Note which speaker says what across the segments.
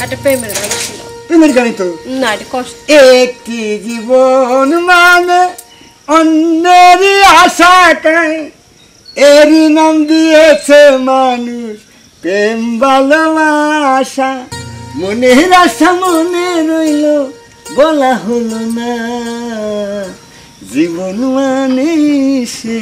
Speaker 1: একটা প্রেমের গান ছিল।
Speaker 2: প্রেমের গানই তো
Speaker 1: না, এটা কষ্ট।
Speaker 2: একটি জীবন মানে অন্যেরই আশাটায় এরই নাম দিয়েছে মানুষ প্রেম ভালোবাসা। মনের আশা মনে রইল বলা হলো না, জীবন মানে সে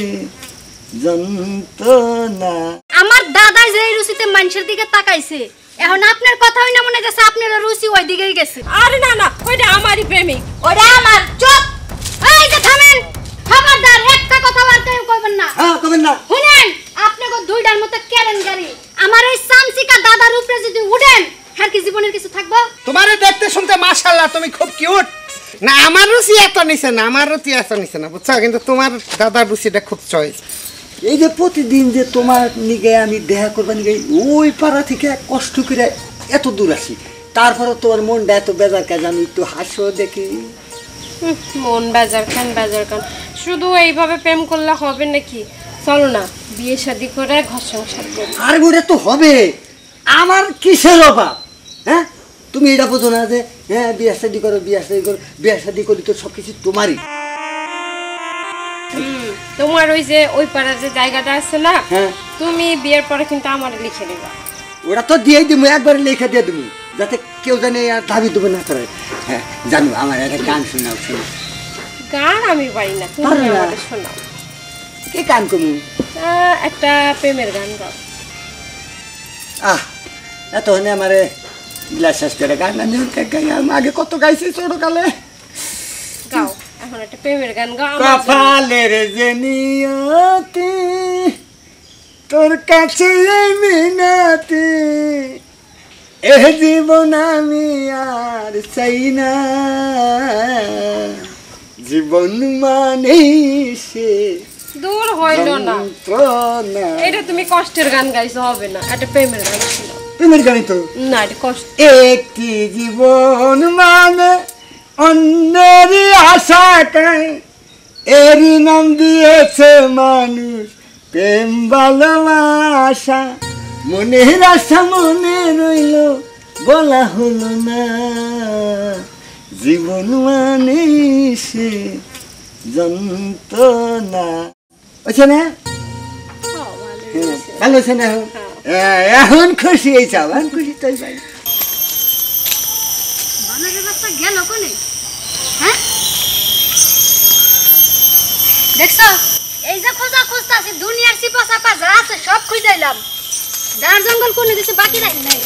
Speaker 2: যন্ত্রণা।
Speaker 3: আমার দাদা যে রুচিতে মানুষের দিকে তাকাইছে, এখন আপনার কথা হই না মনে হচ্ছে আপনার রুচি ওই দিকেই গেছে।
Speaker 1: আরে না না, ওইটা আমারই প্রেমিক।
Speaker 3: ওটা আমার। চুপ! এই যে থামেন, খবরদার একটা কথা বলতে কইবেন না।
Speaker 2: হ্যাঁ কবেন না।
Speaker 3: শুনেন, আপনাকে দুইটার মতো কেরেন গাড়ি আমার এই সামসিকা দাদার উপরে যদি উঠেন, আর কি জীবনের কিছু থাকবো?
Speaker 4: তোমারে দেখতে শুনতে মাশাআল্লাহ তুমি খুব কিউট। না আমার রুচি এত নিছে না, আমার রুচি এত নিছে না, বুঝছো? কিন্তু তোমার দাদার রুচিটা খুব চয়েস।
Speaker 2: এই যে প্রতিদিন যে তোমার নিগে আমি দেখা করবা নিগে ওই পাড়া থেকে কষ্ট করে এত দূর আসি, তারপরে তোমার মনটা এত বেজার কাজ, আমি একটু হাসো দেখি।
Speaker 1: মন বেজার খান বেজার খান, শুধু এইভাবে প্রেম করলে হবে নাকি? চলো না বিয়ে শাদী করে ঘর সংসার করি।
Speaker 2: আর ওটা তো হবে, আমার কিসের অভাব? হ্যাঁ তুমি এটা বোঝো না যে হ্যাঁ বিয়ে শাদী করো, বিয়ে শাদী করো, বিয়ে শাদী করি তো সব কিছু তোমারই।
Speaker 1: তোমার ওই যে ওই পাড়ার যে জায়গাটা আছে না,
Speaker 2: হ্যাঁ
Speaker 1: তুমি বিয়ের পরে কিন্তু আমার লিখে দেবা।
Speaker 2: ওটা তো দিয়েই দিব, একবারে লেখা দিয়ে দেবো, যাতে কেউ জানে আর দাবি দেবো না করে। হ্যাঁ জানো আমার একটা গান শোনাও, শোনো।
Speaker 1: গান আমি পারি না, তুমি
Speaker 2: পারো না?
Speaker 1: আমাকে শোনাও।
Speaker 2: কি গান কমু?
Speaker 1: একটা প্রেমের গান গাও।
Speaker 2: আহ এত হনে আমারে গ্লাস শেষ করে গান আমি আগে কত গাইছি ছোটকালে।
Speaker 1: গাও এখন একটা প্রেমের গান গাও।
Speaker 2: কপালের যে নিয়তি তোর কাছে এই মিনতি, এ জীবন আমি আর চাই না, জীবন মানে সে
Speaker 1: দূর হইল না,
Speaker 2: যন্ত্রণা।
Speaker 1: এটা তুমি কষ্টের গান গাইছো, হবে না। একটা প্রেমের গান ছিল।
Speaker 2: প্রেমের গানই তো।
Speaker 1: না, এটা কষ্ট।
Speaker 2: একটি জীবন মানে অন্যেরই আশাটায় এরই নাম দিয়েছে মানুষ প্রেম ভালোবাসা। মনের আশা মনে রইল বলা হলো না, জীবন মানে সে যন্ত্রণা। হচ্ছে না? ভালো হচ্ছে না? এখন খুশি হয়েছে, এখন খুশি তো
Speaker 3: বানরের বাচ্চা গেল কোনে? হ্যাঁ দেখছো, এই যে খোঁজা খুঁজতাছি দুনিয়ার চিপা চাপা যা আছে সব খুঁজাইলাম, যার জঙ্গল কোনে কিছু বাকি রাখি নাই।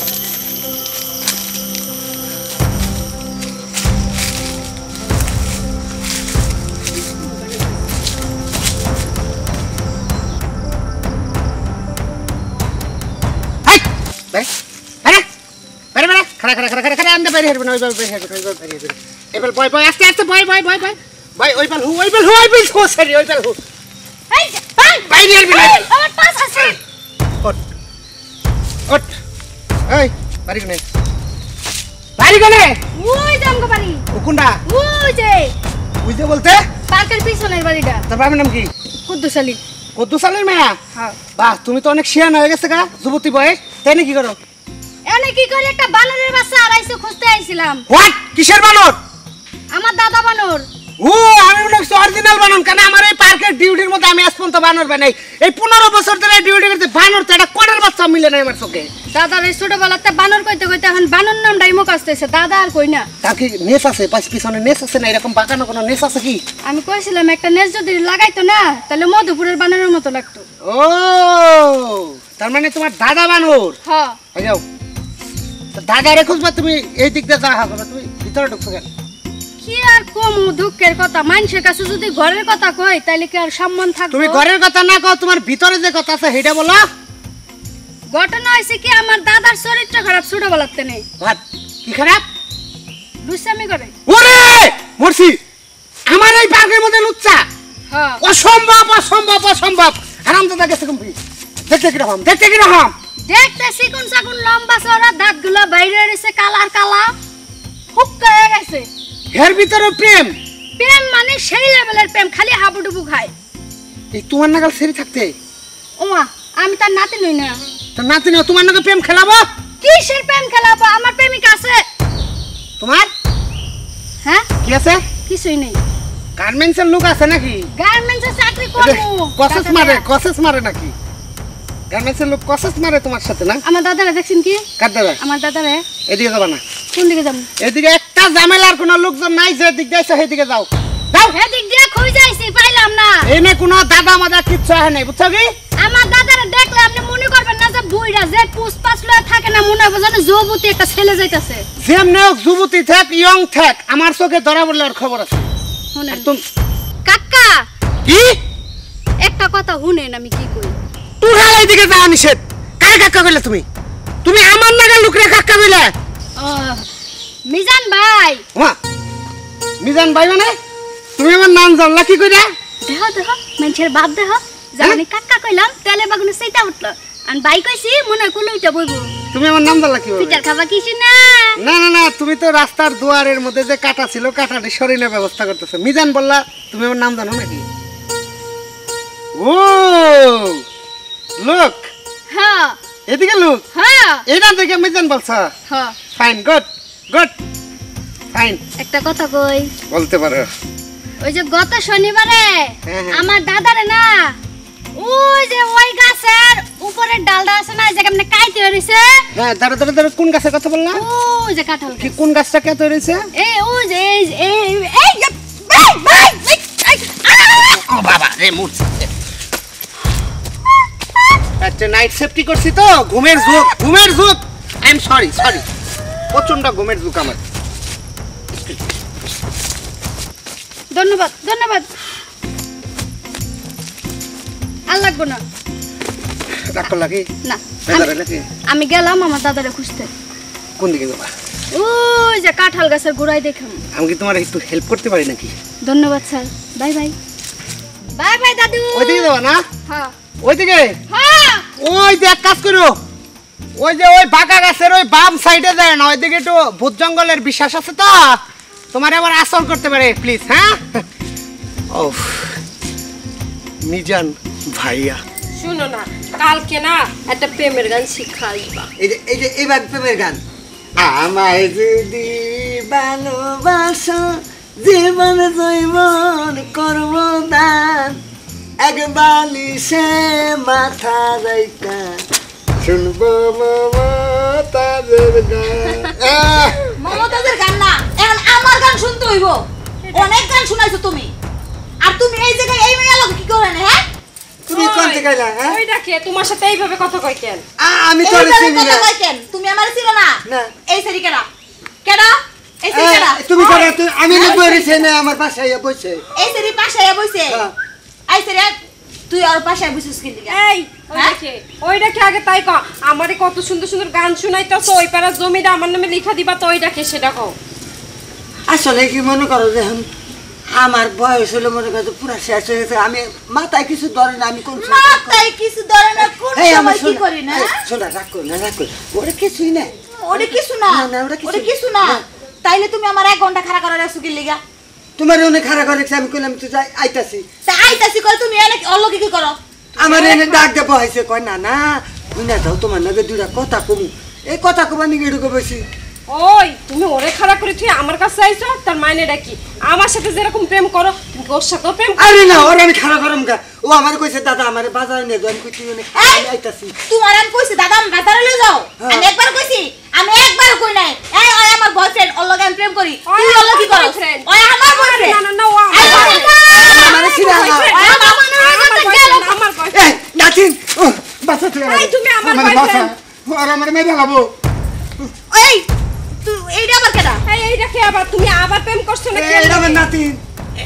Speaker 4: বলতে
Speaker 3: পার্কের পিছনের বাড়িটা।
Speaker 4: তার বাবার নাম কি?
Speaker 3: কুদ্দুস আলী।
Speaker 4: কুদ্দুস আলীর মেয়া?
Speaker 3: হ্যাঁ।
Speaker 4: বাহ, তুমি তো অনেক শিয়ান হয়ে গেছে গা, যুবতী বয়স। তাই না? কি করো?
Speaker 3: এনে কি করে একটা বানরের বাচ্চা আড়াইশো খুঁজতে আইছিলাম।
Speaker 4: হোয়াট? কিসের বানর?
Speaker 3: আমার দাদা বানর।
Speaker 4: ও আমি মনে করছি অরিজিনাল বানর, কারণ আমার এই পার্কের ডিউটির মধ্যে আমি আজ পর্যন্ত বানর বানাই। এই 15 বছর ধরে ডিউটি করতে বানর তো একটা কোড়ার বাচ্চা মিলে না আমার চোখে।
Speaker 3: দাদার এই ছোটবেলাতে বানর কইতে কইতে এখন বানর নামটাই মুখ আসতেছে, দাদা আর কই না।
Speaker 4: তা কি নেস আছে? পিছনে নেস আছে না? এরকম বাঁকানো কোনো নেস আছে কি?
Speaker 3: আমি কইছিলাম একটা নেজ যদি লাগাইতো না তাহলে মধুপুরের বানরের মতো লাগতো।
Speaker 4: ও তার মানে তোমার দাদা বানর?
Speaker 3: হ্যাঁ।
Speaker 4: যাও দাদা রে খুঁজবা, তুমি এই দিক দিয়ে যাওয়া করবে, তুমি ভিতরে ঢুকছো কেন?
Speaker 3: কি আর কম দুঃখের কথা, মানুষের কাছে যদি ঘরের কথা কই তাহলে কি আর সম্মান থাকবে?
Speaker 4: তুমি ঘরের কথা না কও, তোমার ভিতরে যে কথা আছে সেটা বলো।
Speaker 3: ঘটনা হইছে কি, আমার দাদার চরিত্র খারাপ ছোটবেলাতে নেই।
Speaker 4: কি খারাপ?
Speaker 3: দুষ্টামি করে।
Speaker 4: ওরে মরছি, আমার এই পার্কের মধ্যে লুচ্চা?
Speaker 3: হ্যাঁ।
Speaker 4: অসম্ভব অসম্ভব অসম্ভব। আরাম দাদা গেছে কমপ্লিট। দেখতে কিরকম? দেখতে কিরকম?
Speaker 3: দেখতে চিকুন চাকুন লম্বা চওড়া, দাঁতগুলো বাইরে রয়েছে কালার কালা, হুক্কা হয়ে গেছে।
Speaker 4: এর ভিতরে প্রেম?
Speaker 3: প্রেম মানে সেই লেভেলের প্রেম, খালি হাবুডুবু খায়।
Speaker 4: এই তোমার নাগাল সেরি থাকতে?
Speaker 3: ওমা আমি তার নাতি নই না।
Speaker 4: তার নাতি না, তোমার নাগাল প্রেম খেলাবো?
Speaker 3: কিসের প্রেম খেলাবো? আমার প্রেমিক আছে
Speaker 4: কি আছে
Speaker 3: কিছুই নেই
Speaker 4: গার্মেন্টসের লোক আছে নাকি
Speaker 3: গার্মেন্টসে চাকরি করবো
Speaker 4: কসেস মারে নাকি গার্মেন্টসের লোক কসেস মারে তোমার সাথে না
Speaker 3: আমার দাদারা দেখছেন কি
Speaker 4: কার দাদা
Speaker 3: আমার দাদারে
Speaker 4: এদিকে যাবা না
Speaker 3: কোন দিকে যাবো
Speaker 4: এদিকে একটা ঝামেলার কোনো লোকজন নাই যে দিক যাইছে সেদিকে যাও যাও
Speaker 3: এদিক দিয়ে খুঁজে যাইছি পাইলাম না
Speaker 4: এনে কোনো দাদা মাদা কিচ্ছু হয় নাই বুঝছো কি
Speaker 3: আমার দাদারে দেখলে আপনি মনে করবেন না যে বুইড়া যে পুষ্পাস লয়ে থাকে না মনে হবে যেন যুবতী একটা ছেলে যাইতাছে
Speaker 4: যেমনি হোক যুবতী থাক ইয়ং থাক আমার চোখে ধরা বললে আর খবর আছে
Speaker 3: শুনেন
Speaker 4: আর তুমি
Speaker 3: কাকা
Speaker 4: কি
Speaker 3: একটা কথা শুনেন আমি কি কই
Speaker 4: তুই এইদিকে যাওয়া নিষেধ কার কাকা কইলে তুমি তুমি আমার নাগাল লুকরে কাকা কইলে
Speaker 3: মিজান ভাই
Speaker 4: ওমা মিজান ভাই মানে তুমি আমার নাম জানলা কি কইরা
Speaker 3: দেহ দেহ মানুষের বাপ দেহ জানি কাকা কইলাম তেলে বাগুনে সেইটা উঠলো আর ভাই কইছি মনে হয় কোলে উঠা বইবো
Speaker 4: তুমি আমার নাম জানলা কি
Speaker 3: পিটার খাবা কিছু না
Speaker 4: না না না তুমি তো রাস্তার দুয়ারের মধ্যে যে কাটা ছিল কাটাটি সরিয়ে ব্যবস্থা করতেছো মিজান বললা তুমি আমার নাম জানো নাকি ও লোক
Speaker 3: হ্যাঁ
Speaker 4: এদিকে লোক
Speaker 3: হ্যাঁ
Speaker 4: এইটা দেখে মিজান বলছা
Speaker 3: হ্যাঁ
Speaker 4: ফাইন গুড গুড ফাইন
Speaker 3: একটা কথা কই
Speaker 4: বলতে পারো
Speaker 3: ওই যে গত শনিবারে
Speaker 4: হ্যাঁ, হ্যাঁ।
Speaker 3: আমার দাদারে না ওই যে ওই গাছের উপরের ডালটা আছে না যে কেমনে কাইতে হইছে
Speaker 4: হ্যাঁ দাঁড়া দাঁড়া দাঁড়া কোন গাছের কথা বললা
Speaker 3: ওই যে কাঁঠাল
Speaker 4: কি কোন গাছটা কে তৈরি হয়েছে
Speaker 3: এই ওই যে এই ভাই ভাই
Speaker 4: ও বাবা রে মুছ একটা নাইট সেফটি করছি তো ঘুমের ঝোঁক আই এম সরি প্রচন্ড ঘুমের ঝোঁক আমার
Speaker 3: ধন্যবাদ ধন্যবাদ আর লাগবো না
Speaker 4: ডাক্তার লাগে
Speaker 3: না
Speaker 4: বেজারে লাগে
Speaker 3: আমি গেলাম আমার দাদারে খুঁজতে
Speaker 4: কোন দিকে যাবা
Speaker 3: ওই যে কাঁঠাল গাছের গোড়ায় দেখলাম
Speaker 4: আমি কি তোমার একটু হেল্প করতে পারি নাকি
Speaker 3: ধন্যবাদ sir bye bye bye bye দাদু
Speaker 4: ওই দিকে যাবা না
Speaker 3: হ্যাঁ
Speaker 4: ওই দিকে
Speaker 3: হ্যাঁ
Speaker 4: ওই যে এক কাজ করো ওই যে ওই বাঁকা গাছের ওই বাম সাইডে যায় না ওইদিকে একটু ভূত জঙ্গলের বিশ্বাস আছে তো তোমার আবার আসল করতে পারে প্লিজ হ্যাঁ ও মিজান ভাইয়া
Speaker 1: শুনো না কালকে না একটা প্রেমের গান শিক্ষা আসবা
Speaker 2: এই যে এবার প্রেমের গান আমায় যদি ভালোবাসো জীবন জৈবন করব দান এক বালিশে মাথা রাইতা শুনবো মমতাজের গান
Speaker 5: মমতাজের গান না এখন আমার গান শুনতে হইব অনেক গান শুনাইছো তুমি আর তুমি এই জায়গায় এই মেয়ে লোক কি করে না হ্যাঁ
Speaker 2: তুমি কোন থেকে আইলা হ্যাঁ
Speaker 1: ওই ডাকে তোমার সাথে এইভাবে কথা কই কেন
Speaker 2: আমি তো
Speaker 5: এইভাবে
Speaker 2: চিনি
Speaker 5: কথা
Speaker 2: না
Speaker 5: কই কেন তুমি আমার চিনো না
Speaker 2: না।
Speaker 5: এই সেরি কেডা কেডা এই সেরি কেডা
Speaker 2: তুমি করে আমি লিখবো রেছে না আমার পাশে আইয়া বসে
Speaker 5: এই সেরি পাশে আয়া বইছে
Speaker 2: হ্যাঁ।
Speaker 5: এই সেরি তুই আর পাশে আয়া বইছিস কি লিগা
Speaker 1: এই ওই ডাকে আগে তাই কও আমারে কত সুন্দর সুন্দর গান শুনাইতাছো ওই পাড়া জমিটা আমার নামে লিখা দিবা তো ওই ডাকে সেটা কও
Speaker 2: আসলে কি মনে করো যে আমার বয়স হলো মনে করো পুরো শেষ হয়ে গেছে আমি মাথায় কিছু ধরে না আমি কোন
Speaker 5: মাথায় কিছু ধরে না কোন সময় কি করি না
Speaker 2: শোনা রাখ ওরে কিছুই না
Speaker 5: ওরে কিছু না
Speaker 2: না, ওটা কিছু
Speaker 5: ওরে কিছু না
Speaker 2: না।
Speaker 5: তাইলে তুমি আমার 1 ঘন্টা খাড়া করে রাখছো কি লিগা
Speaker 2: তোমার অনেক খারাপ করে আমি কইলাম তুই যাই আইতাছি
Speaker 5: তা আইতাছি কই তুমি এনে অল্লকি কি করো
Speaker 2: আমার এনে ডাক দেবো হয়েছে কয় না না তুই না যাও তোমার নাকি দুইটা কথা কমু এই কথা কবা নিয়ে এটুকু বসি
Speaker 1: ওই তুমি ওরে খারাপ করে তুই আমার কাছে আইছো তার মাইনেটা কি আমার সাথে যেরকম প্রেম করো তুমি ওর সাথেও প্রেম করো
Speaker 2: আরে না ওরে আমি খারাপ করম গা ও আমার কইছে দাদা আমার বাজারে নিয়ে যাও আমি কইছি আমি আইতাছি
Speaker 5: তোমার আমি কইছি দাদা আমি বাজারে লই যাও
Speaker 2: হ্যাঁ।
Speaker 5: আমি একবার কইছি আমি একবার কই নাই এই ওই আমার বয়ফ্রেন্ড ওর লগে আমি প্রেম করি তুই ওর লগে কি করছ
Speaker 1: boyfriend।
Speaker 5: ওই আমার বয়ফ্রেন্ড
Speaker 1: না না না ও
Speaker 2: আমার ছিড়া
Speaker 1: আমার
Speaker 2: এই নাচিন বাসা তুই
Speaker 1: এই, তুমি আমার boyfriend।
Speaker 2: আর আমার মেয়ে লাগাবো
Speaker 5: এই তুই এইটা আবার কেডা
Speaker 1: এই ডাকে আবার তুমি আবার প্রেম করছো না
Speaker 2: এই আমার নাতিন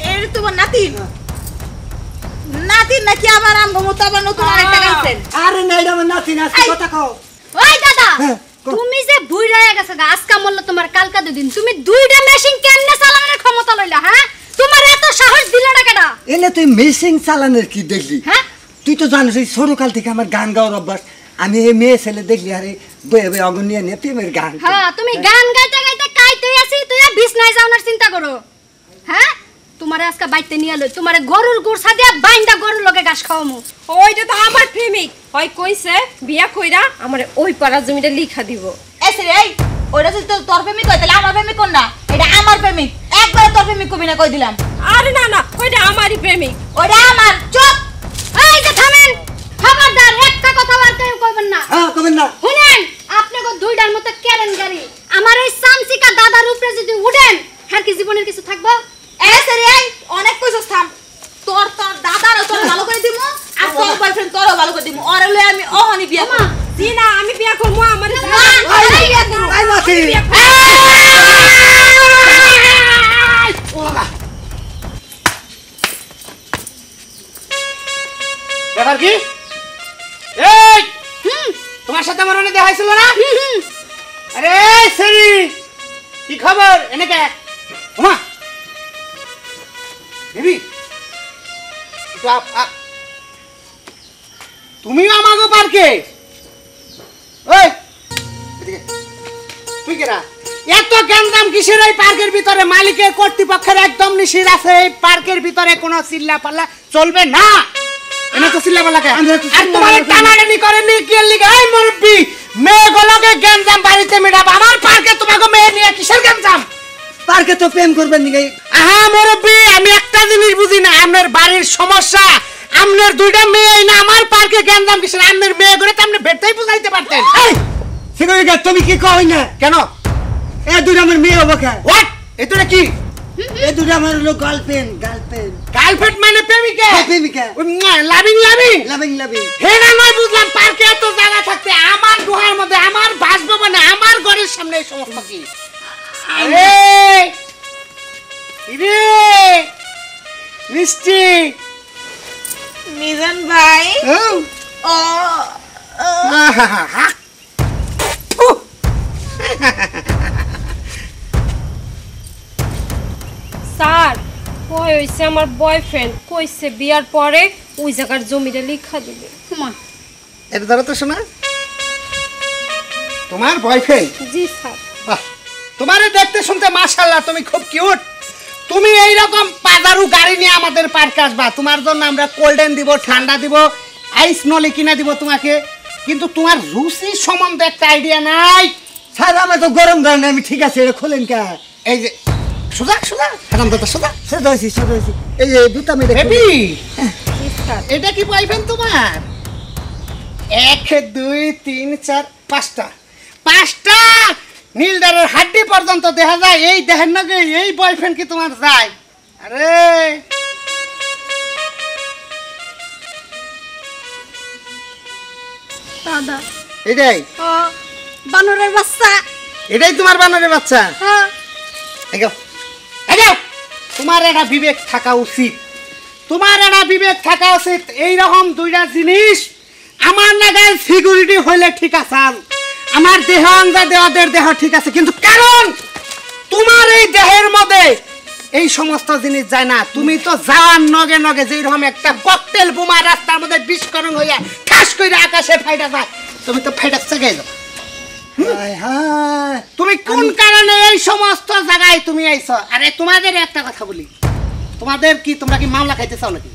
Speaker 5: এর তোমার নাতিন নাতিন নাকি আবার আমগো মতো আবার নতুন আরেকটা গাইছেন
Speaker 2: আরে না এটা আমার নাতিন আজকে
Speaker 5: এই।
Speaker 2: কথা কও
Speaker 3: ওই দাদা
Speaker 2: হ্যাঁ, কও।
Speaker 3: তুমি যে বুইড়া হয়ে গেছো গা আজকা মল্ল তোমার কালকা দুদিন তুমি দুইটা মেশিন কেমনে চালানোর ক্ষমতা লইলা হ্যাঁ তোমার এত সাহস দিল না কেডা
Speaker 2: এলে তুই মেশিন চালানোর কি দেখলি
Speaker 3: হ্যাঁ
Speaker 2: তুই তো জানিস এই ছোটকাল থেকে আমার গান গাওয়ার অভ্যাস আমি এই মেয়ে ছেলে দেখলি আরে বয়ে বয়ে অগন নিয়ে নিয়ে প্রেমের গান করি।
Speaker 3: হ্যাঁ তুমি গান গাইতে গাইতে কাইতে আসি তুই আর বিছনায় যাওনার চিন্তা করো হ্যাঁ তোমারে আজকে বাইতে নিয়ে লই তোমারে গরুর গোড়সা দিয়া বাইন্দা গরুর লগে ঘাস খাওয়ামু
Speaker 1: ওইটা তো আমার প্রেমিক হয় কইছে বিয়া কইরা আমারে ওই পাড়া জমিটা লিখা দিব
Speaker 5: এসে এই ওইটা যদি তোর প্রেমিক হয় তাহলে আমার প্রেমিক কোন না? এটা আমার প্রেমিক। একবার তোর প্রেমিক কবি না কই দিলাম।
Speaker 1: আরে না না, ওইটা আমারই প্রেমিক।
Speaker 5: ওইটা আমার। চুপ।
Speaker 3: এই যে থামেন, খবরদার একটা কথা বার্তা কইবেন না।
Speaker 2: হ্যাঁ কবেন না।
Speaker 3: শুনেন, আপনাকে দুইটার মতো কেরেন গাড়ি আমার এই সামসিকা দাদার উপরে যদি উঠেন, আর কি জীবনের কিছু থাকবো?
Speaker 5: এই সরি এই অনেক কইছস থাম। তোর দাদারও তোর ভালো করে দিমু আর তোর বয়ফ্রেন্ড তোরও ভালো করে দিমু। ওরে লই আমি ওহনি বিয়া করব।
Speaker 1: জি না, আমি বিয়া করবো আমার
Speaker 2: আই মাছি।
Speaker 4: ব্যাপার কি? এই তোমার সাথে আমার অনেক দেখা হয়েছিল না? আরে সেরি কি খবর? এনে কে ওমা বেবি তুমিও আমাগো পার্কে? ওই এদিকে তুই কেরা? এত গ্যান্দাম কিসের এই পার্কের ভিতরে? মালিকের কর্তৃপক্ষের একদম নিষেধ আছে এই পার্কের ভিতরে কোনো চিল্লা পাল্লা চলবে না। এনে তো চিল্লা পাল্লা কে? আর তোমার টানাটানি করে নি কি লিগা? এই মুরব্বি মেয়েগুলোকে গ্যান্দাম বাড়িতে মেটাবো, আমার পার্কে তোমাকে মেয়ে নিয়ে কিসের গ্যান্দাম?
Speaker 2: পার্কে তো প্রেম করবেন নাকি?
Speaker 4: আহা মুরব্বি, আমি একটা জিনিস বুঝি না, আপনার বাড়ির সমস্যা। আপনার দুইটা মেয়ে না, আমার পার্কে গ্যান্দাম কিসের? আপনার মেয়ে করে তো আপনি বেটাই বুঝাইতে পারতেন।
Speaker 2: এই সিকিউরিটি তুমি কি কই না?
Speaker 4: কেন?
Speaker 2: এ দুটো আমার মেয়ে হবে কে?
Speaker 4: হোয়াট? এটা কি?
Speaker 2: এ দুটো আমার হলো গার্লফ্রেন্ড।
Speaker 4: গার্লফ্রেন্ড মানে প্রেমিকা?
Speaker 2: প্রেমিকা।
Speaker 4: Loving loving
Speaker 2: loving loving.
Speaker 4: হেনা নয় বুঝলাম। পার্কে এত জায়গা থাকতে আমার গুহার মধ্যে আমার বাসভবনে আমার ঘরের সামনে এই সমস্ত কি? আরে ইরে মিষ্টি
Speaker 5: মিজান ভাই ও
Speaker 1: স্যার, কই হইছে আমার বয়ফ্রেন্ড কইছে বিয়ার পরে ওই জায়গার জমিটা লিখা দিবে।
Speaker 4: এটা ধরো তো শোনা, তোমার বয়ফ্রেন্ড?
Speaker 1: জি স্যার।
Speaker 4: বাহ, তোমারে দেখতে শুনতে মাশাআল্লাহ তুমি খুব কিউট। তুমি এই রকম পাজারু গাড়ি নিয়ে আমাদের পার্কে আসবা, তোমার জন্য আমরা কোল্ডেন দিব, ঠান্ডা দিব, আইস নলি কিনা দিব তোমাকে। কিন্তু তোমার রুচি সম্বন্ধে একটা আইডিয়া নাই।
Speaker 2: স্যার আমার তো গরম ধরে না, আমি ঠিক আছে এটা খোলেন কে?
Speaker 4: এই যে সোজা সোজা হারাম দাদা সোজা
Speaker 2: সেটা হয়েছি। এই যে দুটা মেয়ে
Speaker 4: বেবি,
Speaker 1: জি স্যার।
Speaker 4: এটা কি বয়ফ্রেন্ড তোমার? 1 2 3 4 5টা নীলদারের হাড্ডি পর্যন্ত দেখা যায়। এই দেখেন না যে এই বয়ফ্রেন্ড কি তোমার যায়? আরে
Speaker 3: দাদা
Speaker 4: এটাই
Speaker 3: ও বানরের বাচ্চা।
Speaker 4: এটাই তোমার বানরের বাচ্চা?
Speaker 3: হ্যাঁ।
Speaker 4: এগো এগো, তোমার একটা বিবেক থাকা উচিত। তোমার একটা বিবেক থাকা উচিত। এইরকম দুইটা জিনিস আমার নাগাল সিকিউরিটি হইলে ঠিক আছে, আমার দেহ আন্দাজে ওদের দেহ ঠিক আছে, কিন্তু কারণ তোমার এই দেহের মধ্যে এই সমস্ত জিনিস যায় না। তুমি তো যাওয়ার নগে নগে যেরকম একটা ককটেল বোমা রাস্তার মধ্যে বিস্ফোরণ হইয়া ঠাস করে আকাশে ফাইটা যায়, তুমি তো ফাইটা চেগে যাও।
Speaker 2: হ্যাঁ
Speaker 4: তুমি কোন কারণে এই সমস্ত জায়গায় তুমি আইছো? আরে তোমাদের একটা কথা বলি, তোমাদের কি তোমরা কি মামলা খাইতে চাও নাকি?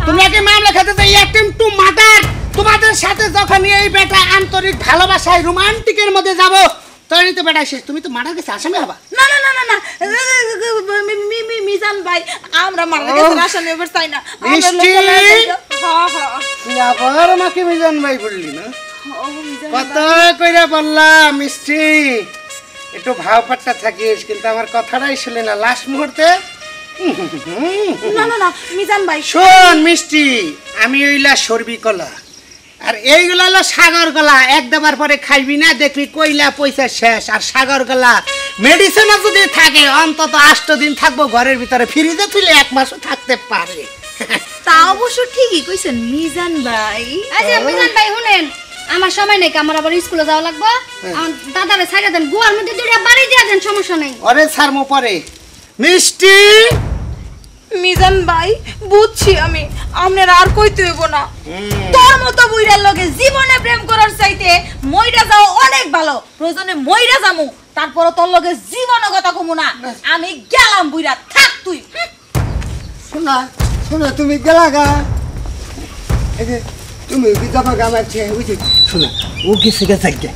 Speaker 4: তোমরা কি মামলা খাইতে চাও? Attempt to murder. তোমাদের সাথে যখন এই বেটা আন্তরিক ভালোবাসায় রোমান্টিকের মধ্যে যাবো তখনই তো বেটা শেষ। তুমি তো মার্ডার কাছে আসামি হবা।
Speaker 5: না না না না না মিজান ভাই আমরা মারা গেছে আসামি এবার চাই না।
Speaker 4: মিষ্টি,
Speaker 1: হ্যাঁ হ্যাঁ।
Speaker 4: তুই আবার আমাকে মিজান ভাই বললি না? কত কইরা বললাম মিষ্টি একটু ভাব পাট্টা থাকিস, কিন্তু আমার কথাটাই শুনলি না লাস্ট মুহূর্তে।
Speaker 5: না না না মিজান ভাই
Speaker 4: শোন মিষ্টি, আমি ওইলা সরবি কলা আর এইগুলো হলো সাগর গলা। এক দেবার পরে খাইবি না, দেখবি কইলা পয়সা শেষ। আর সাগর গলা মেডিসিনও যদি থাকে অন্তত 8 দিন থাকবো ঘরের ভিতরে, ফ্রিজে তুলে 1 মাসও থাকতে পারে।
Speaker 5: তা অবশ্য ঠিকই কইছেন মিজান ভাই।
Speaker 3: আচ্ছা মিজান ভাই শুনেন, আমার সময় নেই, আমার আবার স্কুলে যাওয়া লাগবে। আমার দাদারে ছাইড়া দেন, গুয়ার মধ্যে দুইটা বাড়ি দিয়া দেন, সমস্যা নেই।
Speaker 4: ওরে ছাড়মো পরে। মিষ্টি
Speaker 5: মিজান ভাই বুঝছি আমি, আপনার আর কইতে হইব না। তোর মতো বুইড়ার লগে জীবনে প্রেম করার চাইতে মইরা যাও অনেক ভালো। প্রয়োজনে মইরা যামু, তারপর তোর লগে জীবনে কথা কমু না। আমি গেলাম বুইড়া, থাক তুই।
Speaker 2: শোনা তুমি গেলা গা, এই যে তুমি বিধবা গামাচ্ছে বুঝি। শোনা ও গেছে গেছে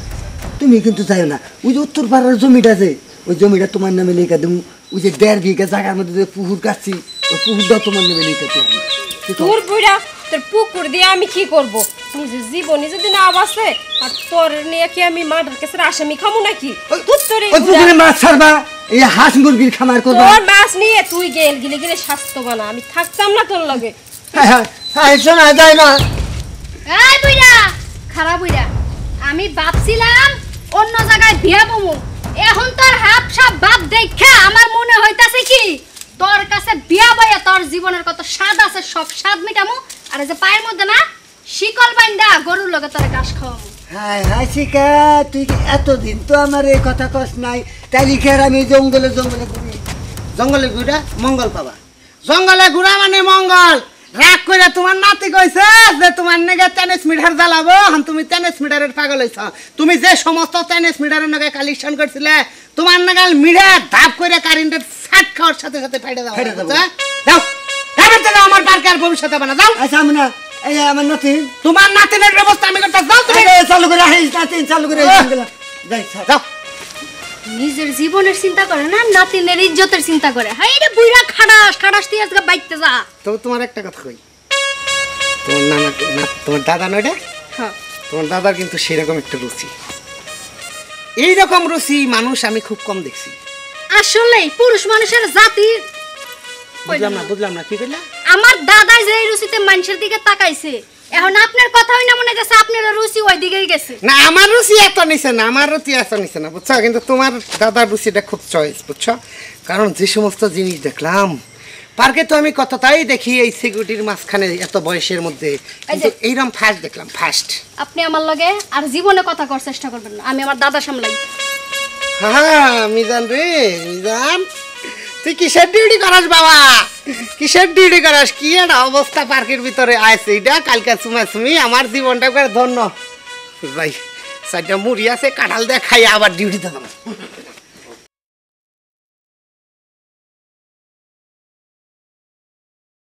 Speaker 2: তুমি কিন্তু যাইও না ওই যে উত্তর পাড়ার জমিটা যে ওই জমিটা তোমার নামে লিখে দেবো ওই যে 1.5 বিঘা জায়গার মধ্যে যে পুকুর কাটছি ওই পুকুরটা তোমার নামে লিখে দেবো
Speaker 1: তোর বুইরা তোর পুকুর দিয়ে আমি কি করব নিজে জীবনে যদি না বাঁচে আর তোর নিয়ে কি আমি মার্ডার কেসের আসামি খামু নাকি তুই তোর
Speaker 2: ওই পুকুরে মাছ ছাড়বা এই হাঁস মুরগির খামার করবা
Speaker 1: তোর মাছ নিয়ে তুই গিলে গিলে স্বাস্থ্য বানা আমি থাকতাম না তোর লগে
Speaker 2: হ্যাঁ শোনা যায় না
Speaker 3: এই বুইড়া খারাপ বুইড়া আমি ভাবছিলাম অন্য জায়গায় বিয়া বমু এখন তোর হাফ সাপ বাপ দেখা আমার মনে হইতাছে কি তোর কাছে বিয়া বইয়া তোর জীবনের কত স্বাদ আছে সব স্বাদ মিটামু আর এই যে পায়ের মধ্যে না শিকল বাইন্দা গরুর লগে তোর ঘাস খাওয়ামু
Speaker 2: হাই হাই শিকা তুই কি এতদিন তো আমার এই কথা কস নাই তাই লিখে আমি জঙ্গলে জঙ্গলে ঘুরি
Speaker 4: জঙ্গলে ঘুরা মঙ্গল পাবা জঙ্গলে ঘুরা মানে মঙ্গল রাগ করে তোমার নাতি কইছে যে তোমার নেগে টেনিস মিটার জ্বালাবো হন তুমি টেনিস মিটারের পাগল হইছ তুমি যে সমস্ত টেনিস মিটারের নগে কালেকশন করছিলে তোমার নাগাল মিটার ধাপ করে কারেন্টের ছাট খাওয়ার সাথে সাথে ফাইটে দাও
Speaker 2: ফাইটে দাও।
Speaker 4: দাও এবার তো আমার পার্কে আর ভবিষ্যতে বানা দাও
Speaker 2: আচ্ছা আমি না এই যে আমার নাতি
Speaker 4: তোমার নাতিনের ব্যবস্থা আমি করতে দাও তুমি
Speaker 2: চালু করে আহিস নাতি চালু করে যাই
Speaker 4: দাও
Speaker 3: নিজের জীবনের চিন্তা করে না নাতিনের ইজ্জতের চিন্তা করে হাই রে বুইড়া খাড়াস খাড়াস তুই আজকে বাইতে যা
Speaker 4: তবে তোমার একটা কথা কই তোমার নানা তোমার দাদা নয়টা
Speaker 1: হ্যাঁ
Speaker 4: তোমার দাদার কিন্তু সেরকম একটা রুচি এইরকম রুচি মানুষ আমি খুব কম দেখছি
Speaker 3: আসলে পুরুষ মানুষের জাতি
Speaker 4: বুঝলাম না কি বললা
Speaker 3: আমার দাদাই যে এই রুচিতে মানুষের দিকে তাকাইছে এখন আপনার কথা হই না মনে যাচ্ছে আপনার রুচি ওই দিকেই গেছে
Speaker 4: না আমার রুচি এত নিছে না আমার রুচি এত নিছে না বুঝছো কিন্তু তোমার দাদার রুচিটা খুব চয়েস বুঝছো কারণ যে সমস্ত জিনিস দেখলাম পার্কে তো আমি কতটাই দেখি এই সিকিউরিটির মাঝখানে এত বয়সের মধ্যে কিন্তু এইরকম ফার্স্ট দেখলাম ফার্স্ট
Speaker 3: আপনি আমার লগে আর জীবনে কথা করার চেষ্টা করবেন না আমি আমার দাদা সামলাই
Speaker 4: হ্যাঁ মিজান রে মিজান তুই কিসের ডিউটি করাস বাবা কিসের ডিউটি করাস কি একটা অবস্থা পার্কের ভিতরে আছে এটা কালকে চুমাচুমি আমার জীবনটা করে ধন্য ভাই সাইডটা মুড়ি আছে কাঁঠাল দিয়ে খাই আবার ডিউটি দেবো